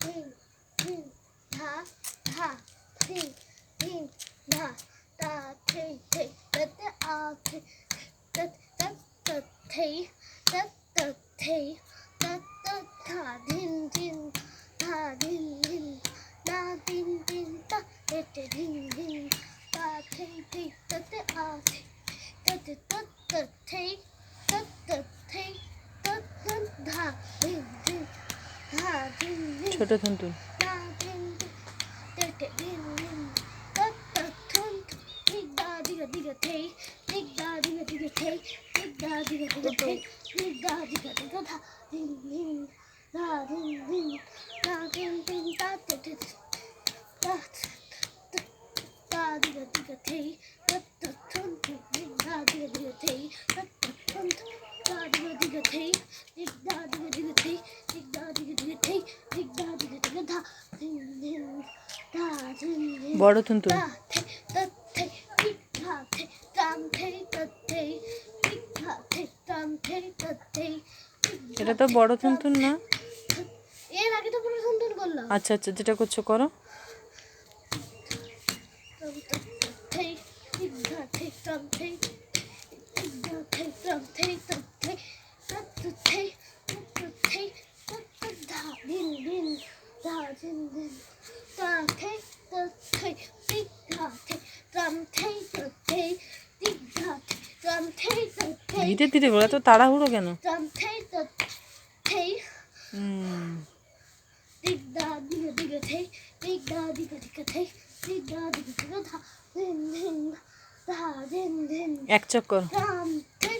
ধিন ধিন ধা ধা ধিন ধিন ধা তা থে থে ততে আ থে তত তত তত থে তত তত থে তত তত ধা ধিন ধিন ধা ধিন ধিন না ধিন ধিন তা তে ধিন ধিন তা থে থে ততে আ থে তত তত তত থে তত তত থে তত তত ধা ধিন ধিন ধা ধিন ধিন ছোট থুনথুন। না ধিন তে তে ধিন ধিন তত তত থুন দিগ দা দিগ দিগ থে দিগ দা দিগ দিগ থে দিগ দা দিগ দিগ থে দিগ দা দিগ দিগ ধা ধিন ধিন ধা ধিন ধিন না ধিন ধিন তা তে তে তা তা দিগ দিগ থে তত তত থুন দিগ দা দিগ দিগ থে তত তত থুন দা দিগ দিগ থে দিগ দা দিগ দিগ থে দিগ দা দিগ দিগ থে দিগ দা দিগ দিগ ধা ধিন ধিন ধা ধিন ধিন বড় থুনথুন। তা থে তত থে দিগ ধা থে তাম থে তত থে দিগ ধা থে তাম থে তত থে এটা তো বড় থুনথুন না? এর আগে তো পুরো সুন্দর করলাম। আচ্ছা আচ্ছা, যেটা করছো করো। তাম তত থে দিগ ধা থে তাম থে দিগ ধা থে তাম থে তত থে তত থে তত থে তত ধা ধিন ধিন ধা ধিন ধিন তা থে তত থে দিগ ধা থে তাম থে তত থে দিগ ধা থে তাম থে তত থে ধীরে ধীরে বলে, তো তাড়াহুড়ো কেন? তাম থে তত থে দিগ দা দিগ দিগ থে দিগ দা দিগ দিগ থে দিগ দা দিগ দিগ ধা ধিন ধিন ধা ধিন ধিন এক চক্কর। তাম থে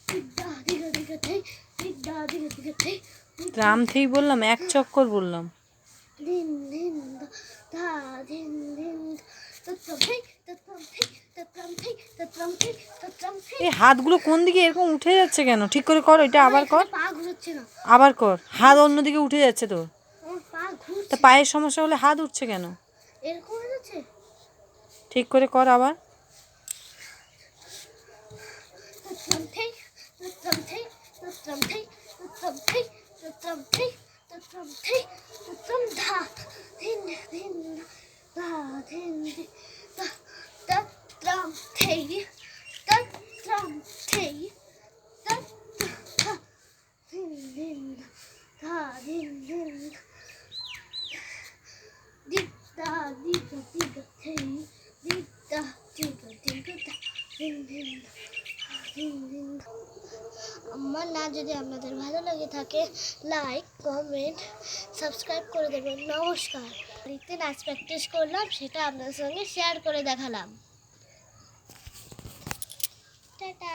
দিগ দা দিগ দিগ থে দিগ দা দিগ দিগ থে রাম থেই বললাম, এক চক্কর বললাম। ধিন ধিন ধা ধিন ধিন তত্রম থে তত্রম থে তত্রম থে তত্রম থে তত্রম থে। এই হাতগুলো কোন দিকে এরকম উঠে যাচ্ছে কেন? ঠিক করে কর, এটা আবার কর, পা ঘুরছে না, আবার কর। হাত অন্যদিকে উঠে যাচ্ছে তোর। আমার পা তা ঘুরছে পায়ের সমস্যা হলে হাত উঠছে কেন? এরকম হয়ে যাচ্ছে। ঠিক করে কর আবার। তত্রম থে তত্রম থে তত্রম থে তত্রম থে তত্রম থে তত্রম থে তত্রম ধা ধিন ধিন ধা ধিন ধিন তত্রম থে তত্রম থে তত্রম ধিন ধিন ধা ধিন ধিন দিগ দা দিগ দিগ থে দিগ দা দিগ দিগ ধা ধিন ধিন ধিন ধিন। আমার নাচ যদি আপনাদের ভালো লাগে থাকে লাইক কমেন্ট সাবস্ক্রাইব করে দেবেন। নমস্কার। বাড়িতে নাচ প্র্যাকটিস করলাম, সেটা আপনাদের সঙ্গে শেয়ার করে দেখালাম। টাটা।